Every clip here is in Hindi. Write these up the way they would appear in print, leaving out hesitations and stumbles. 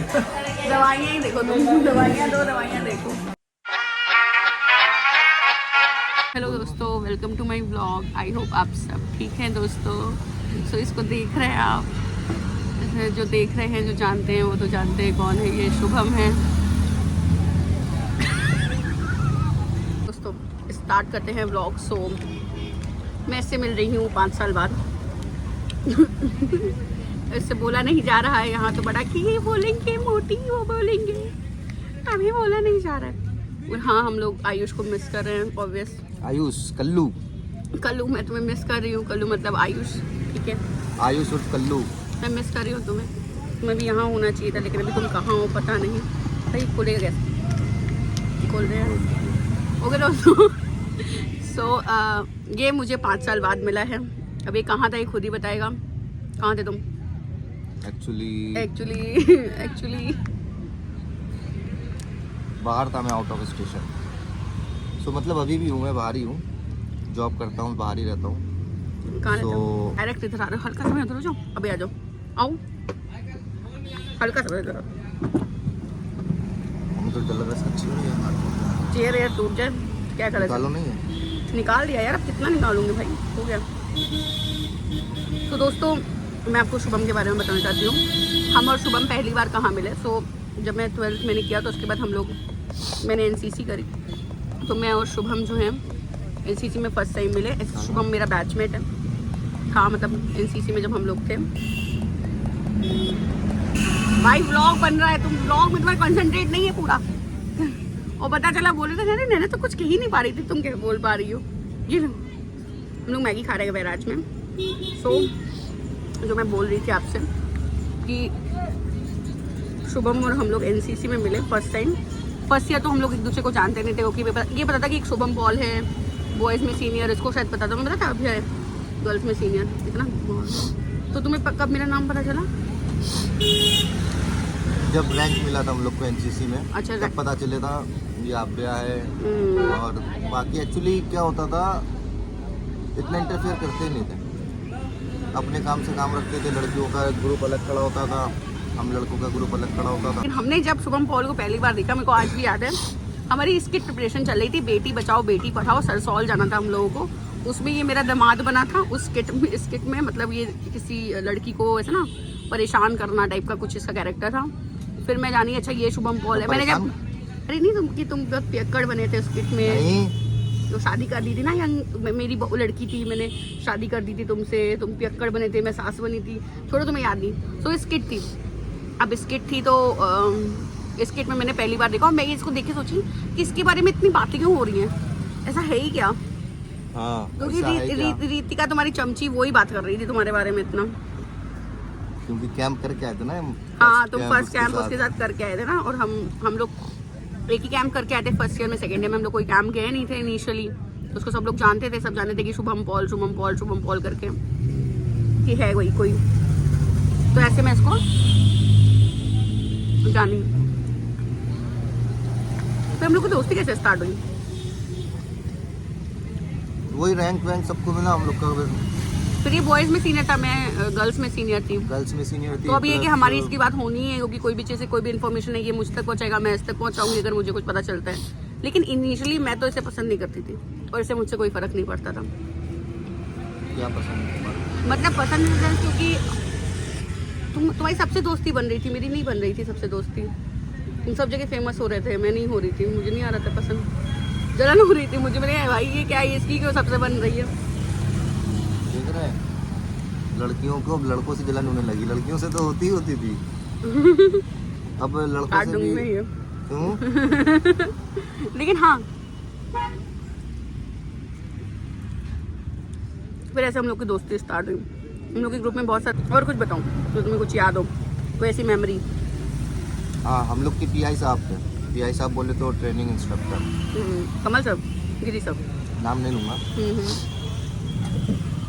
दवाइयाँ ही देखो तुम, दवाइयाँ दो, दवाइयाँ देखो। हेलो दोस्तों, welcome to my vlog. I hope आप सब ठीक हैं दोस्तों। सो इसको देख रहे हैं आप, जो देख रहे हैं, जो जानते हैं वो तो जानते हैं कौन है। ये शुभम है दोस्तों। स्टार्ट करते हैं व्लॉग। सो मैं इससे मिल रही हूँ 5 साल बाद। इससे बोला नहीं जा रहा है यहाँ तो बड़ा कि ये बोलेंगे मोटी, वो बोलेंगे, अभी बोला नहीं जा रहा है। और हाँ, हम लोग आयुष को मिस कर रहे हैं ऑब्वियस। आयुष कल्लू, कल्लू मैं तुम्हें मिस कर रही हूँ। कल्लू मतलब आयुष, ठीक है। आयुष और कल्लू मैं मिस कर रही हूँ तुम्हें। तुम्हें भी यहाँ होना चाहिए था, लेकिन अभी तुम कहाँ हो पता नहीं। भाई खोलेगा कैसे? खोल रहे हैं। ओके दोस्तों। सो ये मुझे 5 साल बाद मिला है। अभी कहाँ था ये खुद ही बताएगा। कहाँ थे तुम? एक्चुअली बाहर था मैं, आउट ऑफ स्टेशन। सो मतलब अभी भी हूँ, मैं बाहर ही हूँ, जॉब करता हूँ, बाहर ही रहता हूँ। कहाँ रहते हो? डायरेक्ट इधर आ रहे हो? हल्का सा इधर हो जाओ। अभी आ जाओ, आओ हल्का सा इधर। मुझे डर लग रहा है, अच्छी हो रही है। चेयर यार टूट जाए, क्या करें? निकालो नहीं है? निकाल दिया यार, अब कितना निकालूंगी भाई, हो गया। तो दोस्तों मैं आपको शुभम के बारे में बताना चाहती हूँ। हम और शुभम पहली बार कहाँ मिले। सो जब मैं 12th मैंने किया तो उसके बाद मैंने NCC करी। तो मैं और शुभम जो है NCC में फर्स्ट टाइम मिले। शुभम मेरा बैचमेट है, हाँ मतलब NCC में जब हम लोग थे। भाई व्लॉग बन रहा है, तुम व्लॉग में तुम्हारा कंसंट्रेट नहीं है पूरा। और पता चला बोले तो मैंने तो कुछ कह ही नहीं पा रही थी, तुम क्या बोल पा रही हो। ये हम लोग मैगी खा रहे हैं बैराज में। सो जो मैं बोल रही थी आपसे कि शुभम और हम लोग NCC में मिले फर्स्ट टाइम। फर्स्ट ईयर तो हम लोग एक दूसरे को जानते नहीं थे। ओके ये पता था कि एक शुभम पॉल है, बॉयज़ में सीनियर, इसको शायद पता था, मैं पता था अभी है गर्ल्स में सीनियर इतना। तो तुम्हें कब मेरा नाम पता चला? जब रैंक मिला था हम लोग को NCC में। अच्छा, तब पता चले था ये आभ्या है। और बाकी एक्चुअली क्या होता था, इतना इंटरफेयर करते नहीं थे, अपने काम से काम रखते थे। लड़कियों का ग्रुप अलग खड़ा होता था, हम लड़कों का ग्रुप अलग खड़ा होता था। लेकिन हमने जब शुभम पॉल को पहली बार देखा, मेरे को आज भी याद है, हमारी स्किट प्रिपरेशन चल रही थी, बेटी बचाओ बेटी पढ़ाओ। सरसौल जाना था हम लोगों को। उसमें ये मेरा दामाद बना था उस स्किट में। मतलब ये किसी लड़की को ऐसा ना परेशान करना टाइप का कुछ इसका कैरेक्टर था। फिर मैं जानी अच्छा ये शुभम पॉल है। मैंने जब अरे नहीं तुम बहुत पियक्कड़ बने थे स्किट में। तो शादी कर दी थी ना, मेरी लड़की थी, मैंने शादी कर दी थी तुमसे, तुम पियक्कड़ बने थे, मैं सास बनी थी। छोड़ो, तुम्हें याद नहीं। तो स्किट थी, अब स्किट थी तो स्किट में मैंने पहली बार देखा। और मैं इसको देख के सोची कि इसके बारे में इतनी बातें क्यों हो रही हैं, ऐसा है ही क्या? क्योंकि रीतिका तुम्हारी चमची वो ही बात कर रही थी तुम्हारे बारे में इतना, क्योंकि कैंप करके आए थे ना। हाँ, तुम फर्स्ट कैंप उसके साथ करके आए थे ना। और हम लोग एक ही कैंप करके आए थे फर्स्ट ईयर में। सेकेंड ईयर में हम लोग कोई कैंप गए नहीं थे इनिशियली। तो उसको सब लोग जानते थे, सब जानते थे कि शुभम पॉल करके कि है वही कोई। तो ऐसे मैं इसको जानी। फिर हम लोग की दोस्ती कैसे स्टार्ट हुई? वही रैंक सबको मिला हम लोग का। फिर ये बॉयज में सीनियर था, मैं गर्ल्स में सीनियर थी। तो अभी ये कि हमारी इसकी बात होनी है, क्योंकि कोई भी चीज़ से कोई भी इन्फॉर्मेशन है ये मुझ तक पहुंचाएगा, मैं इस तक पहुंचाऊंगी अगर मुझे कुछ पता चलता है। लेकिन इनिशियली मैं तो इसे पसंद नहीं करती थी और इसे मुझसे कोई फर्क नहीं पड़ता था। क्या पसंद? मतलब पसंद नहीं, क्योंकि तुम्हारी सबसे दोस्ती बन रही थी, मेरी नहीं बन रही थी सबसे दोस्ती। तुम सब जगह फेमस हो रहे थे, मैं नहीं हो रही थी, मुझे नहीं आ रहा था पसंद। जलन हो रही थी मुझे, मैंने भाई ये क्या है, इसकी क्यों सबसे बन रही है। देख रहे हैं, लड़कियों को अब लड़कों से जलन होने लगी। लड़कियों से तो होती थी। अब लड़कों से भी है। लेकिन हाँ, फिर ऐसे हम लोग की दोस्ती स्टार्ट हुई। हम लोग के ग्रुप में बहुत सारे। और कुछ बताऊं तो तुम्हें कुछ याद हो, कोई ऐसी मेमोरी? हाँ, हम लोग के PI साहब थे। PI साहब बोले तो ट्रेनिंग इंस्ट्रक्टर कमल सर, गिरी सर, नाम नहीं लूँगा।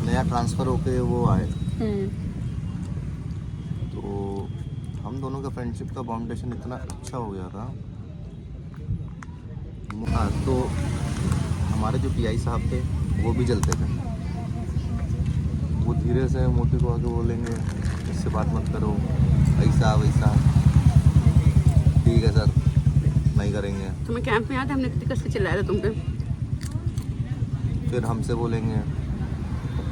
नया ट्रांसफ़र होके वो आए। तो हम दोनों का फ्रेंडशिप का बाउंडेशन इतना अच्छा हो गया था। हाँ, तो हमारे जो PI साहब थे वो भी जलते थे। वो धीरे से मोती को आके बोलेंगे इससे बात मत करो, ऐसा वैसा। ठीक है सर, नहीं करेंगे। तुम्हें कैंप में याद है हमने कितनी कस के चिल्लाया था तुम पे? फिर हमसे बोलेंगे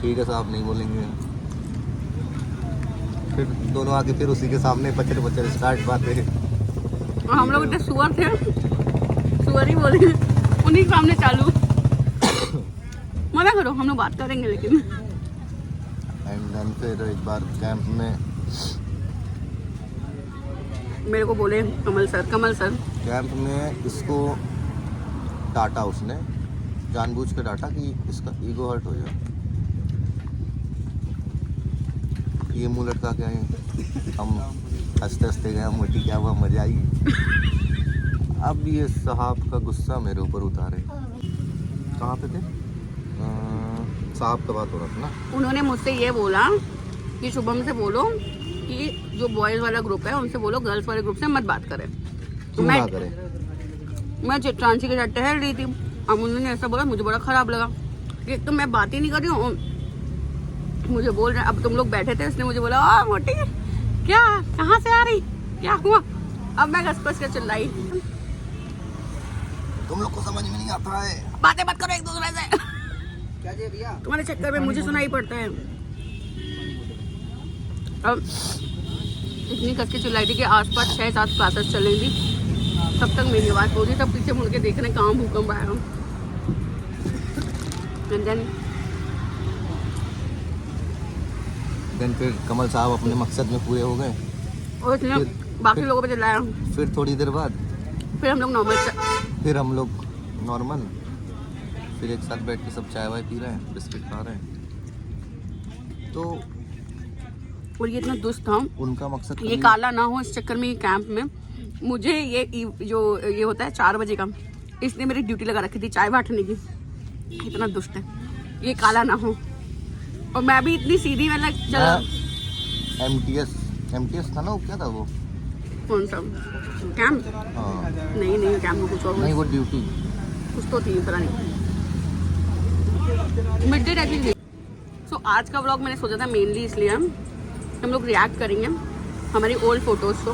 ठीक है साहब, नहीं बोलेंगे। फिर दोनों आके फिर उसी के सामने पचर पचर स्टार्ट बातें। और हम लोग इतने सुअर थे, सुअर ही बोले उन्हीं के सामने चालू। मना करो, हम लोग बात करेंगे लेकिन। एंड देन फिर एक बार कैंप में मेरे को बोले कमल सर कैंप में इसको डांटा, उसने जानबूझ के डांटा कि इसका ईगो हर्ट हो जाए। ये मुंह लटका के आए, हम हंसते हंसते गए, मोटी क्या हुआ, मजा आई। अब ये साहब का गुस्सा मेरे ऊपर उतारे। कहाँ पे थे? साहब का बात हो रहा था ना। उन्होंने मुझसे ये बोला कि शुभम से बोलो कि जो बॉयज़ वाला ग्रुप है उनसे बोलो गर्ल्स वाले ग्रुप से मत बात करें। क्यों ना करें? मैं चित्रांशी के साथ टहल रही थी, अब उन्होंने ऐसा बोला, मुझे बड़ा ख़राब लगा कि तो मैं बात ही नहीं कर रही हूँ, मुझे बोल रहे। अब तुम लोग बैठे थे, उसने मुझे बोला आ मोटी क्या, कहाँ से आ रही, क्या हुआ? अब मैं घस के चिल्लाई, तुम लोग को समझ में नहीं आता है, बातें मत करो एक दूसरे से। क्या जी भैया? तुम्हारे चक्कर में मुझे सुनाई पड़ता है। अब इतनी कस के चिल्लाई थी कि आसपास 6-7 क्लासेस चलेंगी, तब तक मेरी आवाज़ पहुंची, तब पीछे मुड़ के देखने कहाँ भूकंप आया। एंड देन फिर कमल साहब अपने मकसद में पूरे हो गए और इसने बाकी लोगों पे चिल्लाया। फिर थोड़ी देर बाद फिर हम लोग नॉर्मल फिर एक साथ बैठ के सब चाय वाय पी रहे हैं, बिस्किट खा रहे हैं। तो और ये इतना दुष्ट था, उनका मकसद ये काला ना हो इस चक्कर में। ये कैंप में मुझे ये होता है 4 बजे का, इसने मेरी ड्यूटी लगा रखी थी चाय बांटने की। इतना दुष्ट है, ये काला ना हो। और मैं भी इतनी सीधी, मतलब चलो एमटीएस था ना, वो क्या था वो? कौन सा कैंप? हाँ नहीं कैंप में कुछ और नहीं, वो ड्यूटी कुछ तो थी, पता नहीं, मिड डे रहती थी। सो आज का व्लॉग मैंने सोचा था मेनली इसलिए हम लोग रिएक्ट करेंगे हमारी ओल्ड फोटोज़ को,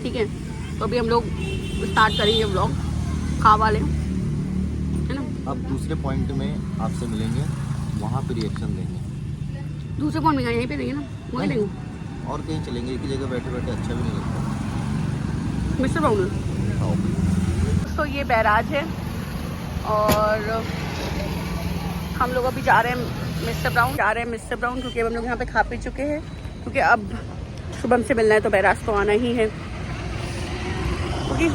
ठीक है? तो अभी हम लोग स्टार्ट करेंगे व्लॉग खा वाले, है ना? अब दूसरे पॉइंट में आपसे मिलेंगे, वहाँ पे रिएक्शन देंगे। दूसरे पॉइंट में यहीं पे देंगे ना, वहीं देंगे। और कहीं चलेंगे, एक ही जगह बैठे बैठे अच्छा भी नहीं लगता। Mister brown. तो ये बैराज है और हम लोग अभी जा रहे हैं मिस्टर ब्राउन, क्योंकि अब हम लोग यहाँ पे खा पी चुके हैं, क्योंकि अब शुभम से मिलना है तो बैराज तो आना ही है, क्योंकि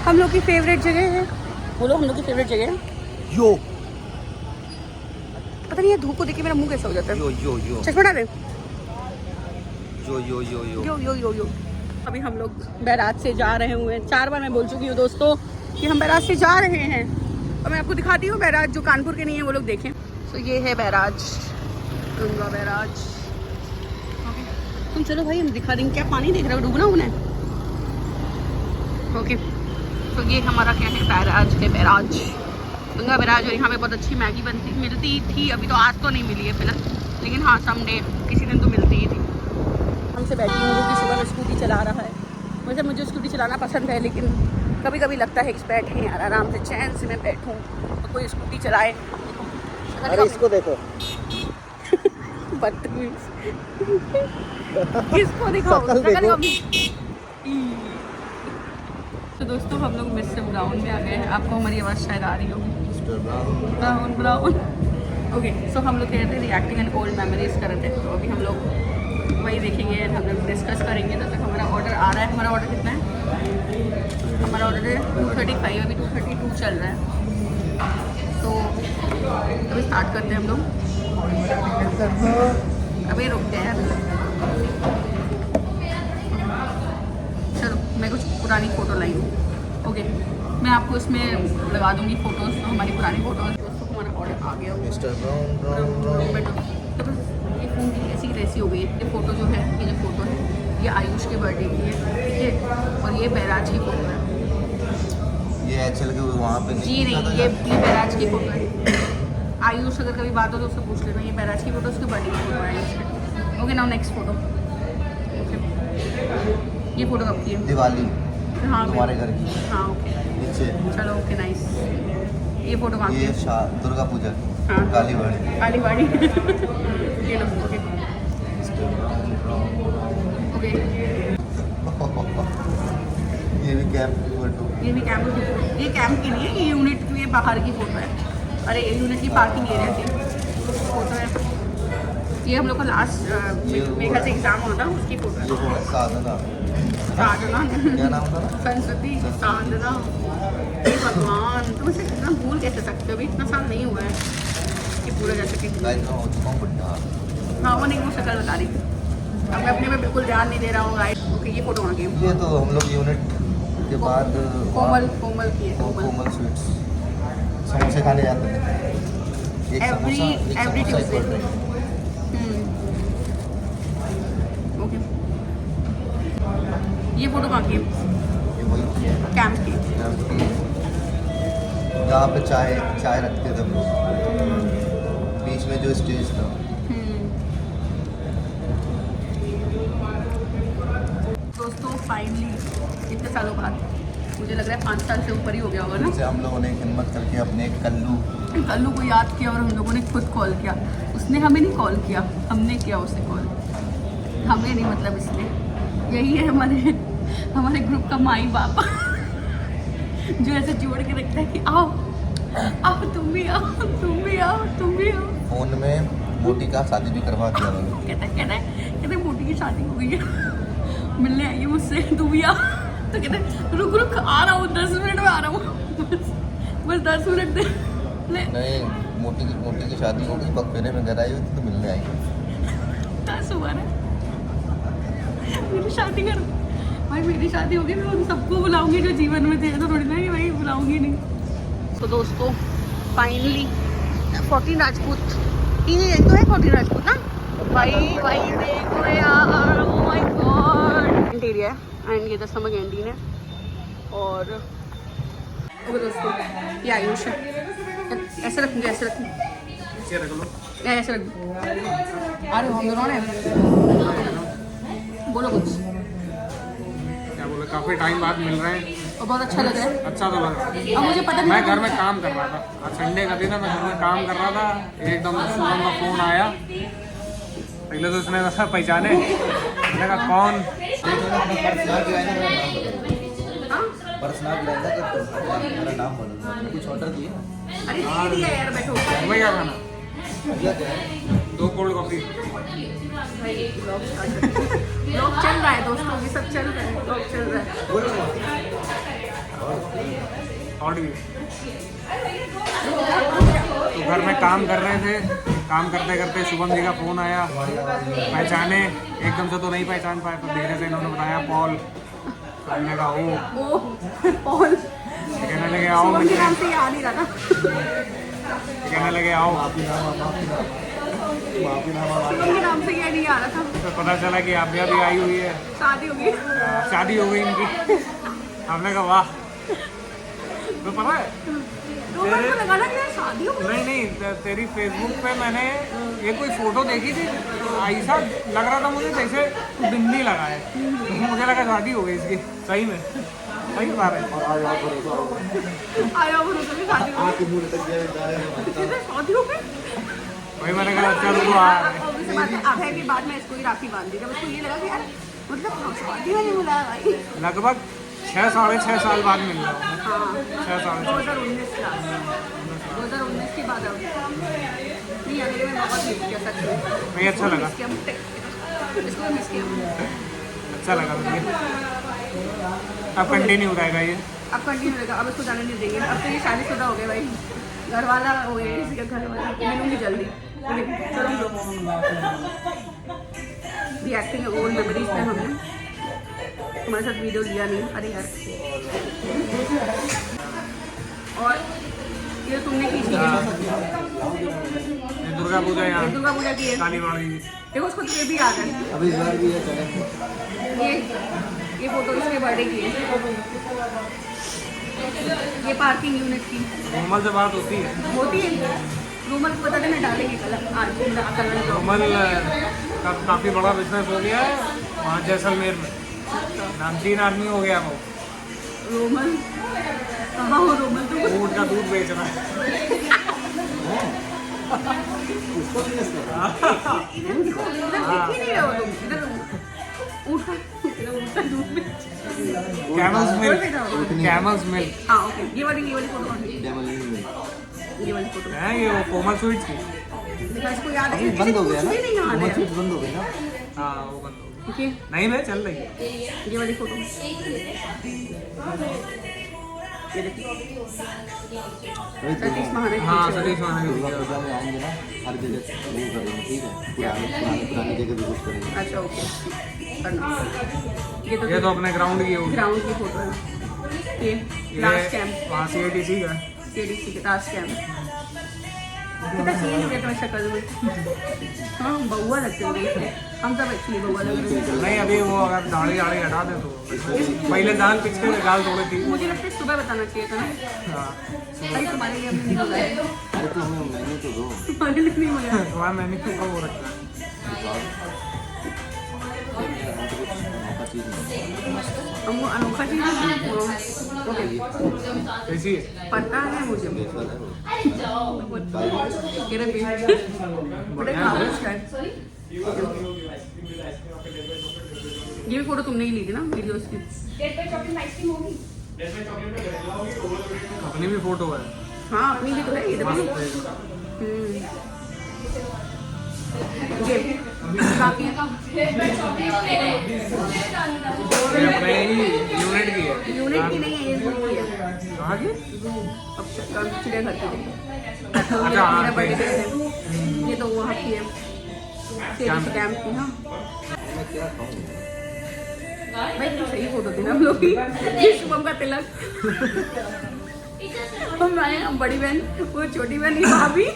हम लोग की फेवरेट जगह है। बोलो, हम लोग की फेवरेट जगह है। यो पता नहीं ये धूप को देख के मेरा मुंह कैसा हो जाता है। यो चश्मा डाले। यो। अभी हम लोग बैराज से जा रहे हुए हैं। 4 बार मैं बोल चुकी हूँ दोस्तों कि हम बैराज से जा रहे हैं, और मैं आपको दिखाती हूँ बैराज, जो कानपुर के नहीं है वो लोग देखें। तो ये है बैराज, गंगा बैराज। तुम चलो भाई, हम दिखा देंगे। क्या पानी देख रहे हो, डूबना उन्हें? ओके, तो ये हमारा क्या है, बैराज है, गंगा बैराज। और यहाँ पे बहुत अच्छी मैगी मिलती थी, अभी तो आज तो नहीं मिली है फिलहाल, लेकिन हाँ समडे किसी दिन तो मिलती ही थी। हमसे बैठी हूँ कि सुबह स्कूटी चला रहा है। वैसे मुझे स्कूटी चलाना पसंद है, लेकिन कभी कभी लगता है कि बैठे यार आराम से चैन से मैं बैठूँ तो कोई स्कूटी चलाए। अरे इसको देखो। बदतमीज। किसको दिखाओ? तो दोस्तों हम लोग मिस्टर ब्राउन में आ गए हैं। आपको हमारी आवाज़ शायद आ रही होगी। Mister brown. ब्राउन। ओके, सो हम लोग कह रहे थे रिएक्टिंग एंड ओल्ड मेमोरीज कर रहे थे, तो अभी हम लोग वही देखेंगे, हम लोग डिस्कस करेंगे। तब तक हमारा ऑर्डर आ रहा है। हमारा ऑर्डर कितना है? हमारा ऑर्डर है 235, अभी 232 चल रहा है। तो अभी स्टार्ट करते हैं हम लोग। अभी रुकते हैं यार, चलो मैं कुछ पुरानी फ़ोटो लाई हूँ। ओके, मैं आपको इसमें लगा दूँगी फ़ोटोज़, तो हमारी पुरानी फ़ोटोज़। दोस्तों हमारा ऑर्डर आ गया। Mister brown. तो बस ये फ़ोन की ऐसी तैसी हो गई है। ये फ़ोटो जो है, ये जो फ़ोटो है, ये आयुष के बर्थडे की है, ठीक है? और ये बैराज की फ़ोटो है। ये चल के वहाँ पे जी नहीं, ये बैराज की फ़ोटो है। आयुष अगर कभी बात हो तो उससे पूछ लेना। ये बैराज की फ़ोटो, उसके बर्थडे की फ़ोटो है आयुष की। Okay, now next photo. Okay, ये फ़ोटो कब की है? दिवाली हाँ तुम्हारे घर की हाँ ओके नीचे। चलो ओके नाइस। ये फोटो कहाँ ये की? दुर्गा पूजा हाँ कालीबाड़ी। कालीबाड़ी ये लो ओके ओके। ये भी कैंप की फोटो। ये भी कैंप की, ये कैंप की नहीं है, ये यूनिट के बाहर की फोटो है। अरे ये यूनिट की पार्किंग एरिया की फोटो है। ये हम लोग का लास्ट मेरे ख्याल से एग्जाम होता है उसकी फोटो है। ये वो है साधना। साधना क्या नाम था? संस्कृति साधना। हे भगवान तुम इसे इतना भूल कैसे सकते हो? अभी इतना साल नहीं हुआ है कि पूरा जा सके। गाइस मैं हो चुका हूँ बढ़िया। हाँ वो नहीं, वो शक्ल बता रही थी। अब मैं अपने में बिल्कुल ध्यान नहीं दे रहा हूँ गाइस। ओके ये फोटो आ गई। ये तो हम लोग यूनिट के बाद कोमल की है कोमल स्वीट्स समोसे खाने जाते थे। एक एवरी समोसा एक ट्यूसडे। Per day. ओके ये फोटो कहाँ की है? ये वही कैंप की। जहाँ पे चाय रखते थे हम लोग, बीच में जो स्टेज था। दोस्तों फाइनली इतने सालों बाद, मुझे लग रहा है 5 साल से ऊपर ही हो गया होगा ना, से हम लोगों ने हिम्मत करके अपने कल्लू को याद किया और हम लोगों ने खुद कॉल किया। उसने हमें नहीं कॉल किया, हमने किया उसे कॉल। हमें नहीं मतलब इसलिए यही है हमारे ग्रुप का माई बाप जो ऐसे जोड़ के रखता है कि आओ आओ तुम भी आओ तुम भी आओ तुम भी आओ। फोन में मोटी का शादी भी करवा दिया मैंने। कहते मोटी की शादी हो गई है, मिलने आई है मुझसे, तू भी आ। तो कहते रुक रुक आ रहा हूँ 10 मिनट में आ रहा हूँ बस 10 मिनट दे ले। नहीं मोटी की शादी हो गई, बकफेरे में घर आई हुई थी तो मिलने आई। 10 हुआ ना, मेरी शादी कर भाई, मेरी शादी होगी मैं उन सबको बुलाऊंगी जो जीवन में थे, तो थोड़ी ना कि भाई बुलाऊंगी नहीं। तो दोस्तों फाइनली 14 राजपूत ये तो है 14 राजपूत ना भाई देखो यार, ओ माय गॉड एरिया है। एंड ये दसमा कैंटीन है। और ओके दोस्तों ये आयुष है, ऐसे रखूँगी ऐसे रख लो, ऐसे रख दो। अरे हम दोनों ने बोलो कुछ। क्या बोले, काफी टाइम बाद मिल रहे हैं और बहुत अच्छा लग रहा है। अच्छा तो लग रहा है। अब मुझे पता नहीं मैं घर में काम कर रहा था, आज संडे का दिन है, मैं घर में काम कर रहा था, एकदम शुभम का फोन आया। पहले तो उसने कहा पहचाने, मैंने कहा कौन। पर्स ना गिराएगा कि मेरा नाम बोलूँगा। कुछ ऑर्डर किए? अरे दे दिया यार, बैठो। वही क्या खाना? क्या क्या है? 2 कोल्ड कॉफी। भाई एक ब्लॉग स्टार्ट करते हैं। ब्लॉग चल रहा है दोस्तों, ये सब चल रहा है, ब्लॉग चल रहा है। और भी तो घर में काम कर रहे थे, काम करते करते शुभम जी का फोन आया, पहचाने, एकदम से तो नहीं पहचान पाए, तो धीरे से इन्होंने बताया पॉल। कहने लगा ओ पॉल कहने लगे आओ शुभम के मिलने, नाम से याद ही रहा था। कहने लगे आओ। शुभम के नाम से याद नहीं आ रहा था। तो पता चला कि आभ्या भी आई हुई है, शादी होगी। शादी हो गई इनकी। हमने कहा वाह। तो पता है तो मेरे को लगा ना कि यार शादी हो गई। नहीं तेरी फेसबुक पे मैंने ये कोई फोटो देखी थी, ऐसा लग रहा था मुझे जैसे बिंदी लगा है, मुझे लगा शादी हो गई इसकी। सही में सही बता रहे। आया भरोसा में शादी हो गई। शादी हो गई। वही मैंने कहा चल तू आ। Obvious बात है, अभय के बाद मैं इसको ही राखी बांध दी। जब उसको ये लगा कि यार मतलब शादी होने वाला है भाई। लगभग 6 साढ़े 6 साल बाद मिल रहा हूँ। हाँ 6 साढ़े 6 2019 के बाद अब नहीं आने के मैं बहुत मिस किया सच में। नहीं अच्छा लगा, मिस किया मुझे, इसको मिस किया। अच्छा लगा मुझे। अब कंटिन्यू रहेगा ये। अब कंटिन्यू रहेगा, अब इसको जाने नहीं देंगे। अब तो ये शादीशुदा हो गया भाई, घर वाला हो गया, किसी का घर वाला मिलूंगी जल्दी। दी एक्टिंग ओल्ड मेमोरीज में हमने तुम्हारे साथ वीडियो लिया नहीं। अरे यार और ये तुमने की थी ये दुर्गा पूजा यहाँ दुर्गा पूजा की है, कालीबाड़ी। देखो उसको तो ये भी आ गए। अभी इस बार भी है चलेंगे। ये फोटो इसके बर्थडे की है। ये पार्किंग यूनिट की रूमल से बात होती है। रूमल को पता नहीं डालेंगे कलर आज कलर। रूमल का काफ़ी बड़ा बिजनेस हो गया है वहाँ जैसलमेर में, नामचीन आदमी हो गया वो। रोमन कहाँ हो रोमन तुम? ऊँट का दूध बेच रहा है। उसको बिजनेस कर रहा है। इधर देखो, इधर देख ही नहीं रहे हो तुम, इधर ऊँट का दूध बेच। कैमल्स मिल्क, बैठा हो? कैमल्स मिल्क हाँ ओके, ये वाली फोटो कौन सी? डेमोलिन में। ये वाली फोटो है ये, वो कोमल स्वीट्स की। देखा, इसको याद है, अभी किसी बंद हो को गया कुछ ना, भी नहीं याद कोमल है। स्वीट्स बंद हो गई ना। हाँ वो बंद हो गई। ठीक है, नहीं मैं चल रही है। ये वाली फोटो ये देखिए, अभी सतीश महाराज हाँ पीछे सतीश दुर्गा महाराज। पूजा में आएंगे ना, हर जगह वो करेंगे, ठीक है, पुरानी जगह विजिट करेंगे। अच्छा ओके करना। ये तो अपने ग्राउंड की होगी। ग्राउंड की फोटो है ये, लास्ट कैंप वहाँ CATC का। CDC के लास्ट कैंप। कितना चेंज हो गया था शक्ल में। हाँ बउआ लगते हैं मुझे। हम सब एक्चुअली बउआ लग रहे हैं। नहीं अभी वो अगर दाढ़ी हटा दे तो पहले दाल पिछले गाल थोड़ी थी। मुझे लगता है सुबह बताना चाहिए था ना। हाँ भाई तुम्हारे लिए हमने नहीं बुलाया, अरे तो हमें मेन्यू तो दो। तुम्हारे लिए नहीं बुलाया। तुम्हारा मैंने क्यों वो रखा है। अनोखा चीज़ नहीं। हम वो अनोखा चीज़ ओके कैसी है? पता है मुझे। बेफल है वो। ये रहे बड़े खामोश है। ये भी फोटो तुमने ही ली थी ना वीडियोस की? अपनी भी फोटो है। हाँ अपनी भी तो है, ये देखो। ये बाकी ये अपने ही यूनिट की है। यूनिट की नहीं है, ये ज़ू की है। कहाँ की? अब चिड़ियाघर की थी। अच्छा, मेरा हाँ, बर्थडे है। ये तो वहाँ की है, कैंप की। हाँ मैं क्या खाऊं? भाई तो सही फोटो थी ना हम लोग की। ये शुभम का तिलक। हम बड़ी बहन, वो छोटी बहन, ये भाभी,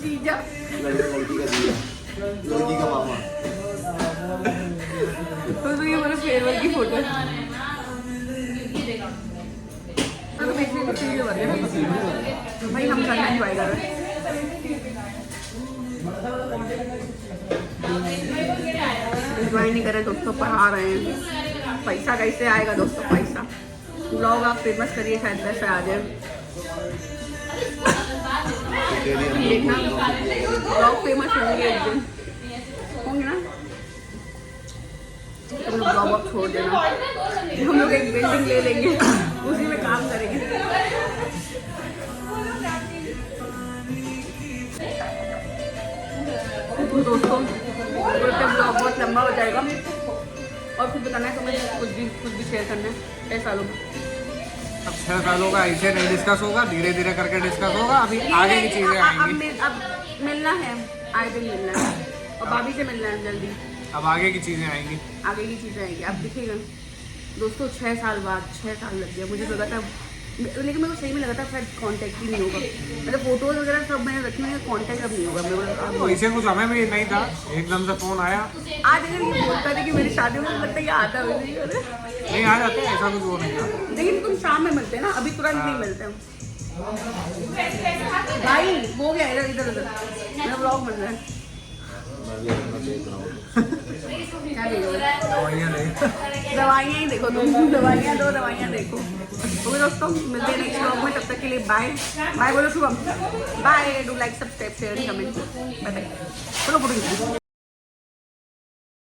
जीजा। लड़की का दिया, लड़की का मामा। तो ये मेरे फेयरवेल की फोटो है। तो देखने को चाहिए बन गया। भाई हम करना एंजॉय कर रहे हैं। एंजॉय नहीं कर रहे दोस्तों, पढ़ा रहे हैं। पैसा कैसे आएगा दोस्तों, पैसा। ब्लॉग आप फेमस करिए, शायद पैसे आ जाए। देखना ब्लॉग फेमस होंगे एक दिन, होंगे ना। तुम लोग जॉब वॉब छोड़ देना, हम लोग एक बिल्डिंग ले लेंगे, उसी में काम करेंगे। तो दोस्तों ब्लॉग बहुत लंबा हो जाएगा, और कुछ बताना है तुम्हें, कुछ भी शेयर करना है 6 सालों में। अब 6 सालों का ऐसे नहीं डिस्कस होगा, धीरे धीरे करके डिस्कस होगा। अभी आगे की चीजें आएंगी। अब मिलना है, आए दिन मिलना है, और भाभी से मिलना है जल्दी। अब आगे की चीजें आएंगी। आगे की चीज़ें आएंगी, आप दिखेगा दोस्तों। 6 साल बाद, 6 साल लग गया मुझे, लगा था, लेकिन मेरे को सही में लगा था शायद कांटेक्ट ही नहीं होगा। मतलब फोटोज वगैरह सब मैंने रखी हुई है, कांटेक्ट अब नहीं होगा मेरे को। तो इसे कुछ हमें भी नहीं था, एकदम से फोन आया। आज अगर ये बोलता था कि मेरी शादी में, लगता है ये आता है नहीं करे। नहीं आ जाते, ऐसा कुछ वो नहीं था। लेकिन तुम शाम में मिलते हैं ना, अभी तुरंत नहीं मिलते हम। भाई वो गया इधर इधर उधर, मेरा ब्लॉग बन रहा है। मैं भी अपना देख रहा हूँ। क्या देखोगे? दवाइयाँ नहीं। दवाइयाँ ही देखो तुम, दवाइयाँ दो, दवाइयाँ देखो। ओके दोस्तों, मिलते हैं नेक्स्ट व्लॉग में, तब तक के लिए बाय बाय। बोलो Shubham, bye. Do like, subscribe, share, comment, bye bye. बोलो बोलो।